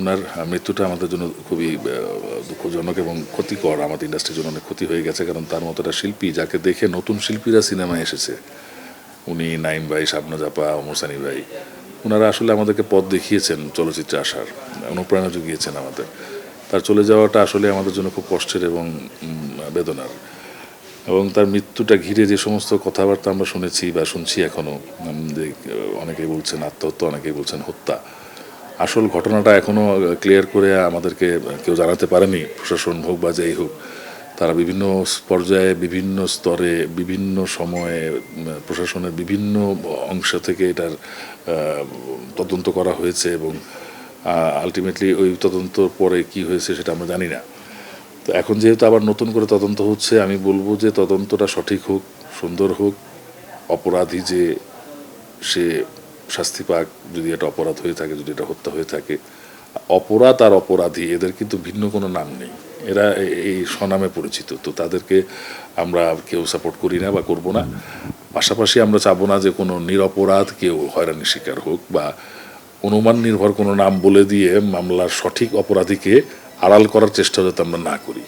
ওনার মৃত্যুটা আমাদের জন্য খুবই দুঃখজনক এবং ক্ষতিকর। আমাদের ইন্ডাস্ট্রির জন্য অনেক ক্ষতি হয়ে গেছে, কারণ তার মতো একটা শিল্পী যাকে দেখে নতুন শিল্পীরা সিনেমায় এসেছে, উনি নাইম ভাই, শাবনাজ আপা, ওমর সানি ভাই, ওনারা আসলে আমাদেরকে পথ দেখিয়েছেন চলচ্চিত্রে আসার, অনুপ্রেরণা জুগিয়েছেন আমাদের। তার চলে যাওয়াটা আসলে আমাদের জন্য খুব কষ্টের এবং বেদনার। এবং তার মৃত্যুটা ঘিরে যে সমস্ত কথাবার্তা আমরা শুনেছি বা শুনছি এখনও, যে অনেকেই বলছেন আত্মহত্যা, অনেকেই বলছেন হত্যা, আসল ঘটনাটা এখনও ক্লিয়ার করে আমাদেরকে কেউ জানাতে পারেনি। প্রশাসন হোক বা যেই হোক, তারা বিভিন্ন পর্যায়ে, বিভিন্ন স্তরে, বিভিন্ন সময়ে প্রশাসনের বিভিন্ন অংশ থেকে এটার তদন্ত করা হয়েছে এবং আলটিমেটলি ওই তদন্তর পরে কি হয়েছে সেটা আমরা জানি না। তো এখন যেহেতু আবার নতুন করে তদন্ত হচ্ছে, আমি বলবো যে তদন্তটা সঠিক হোক, সুন্দর হোক, অপরাধী যে সে শাস্তি পাক, যদি এটা অপরাধ হয়ে থাকে, যদি এটা হত্যা হয়ে থাকে। অপরাধ আর অপরাধী এদের কিন্তু ভিন্ন কোনো নাম নেই, এরা এই স্বনামে পরিচিত। তো তাদেরকে আমরা কেউ সাপোর্ট করি না বা করব না। পাশাপাশি আমরা চাবো না যে কোনো নিরপরাধ কেউ হয়রানির শিকার হোক বা অনুমান নির্ভর কোনো নাম বলে দিয়ে মামলার সঠিক অপরাধীকে আড়াল করার চেষ্টা যাতে আমরা না করি।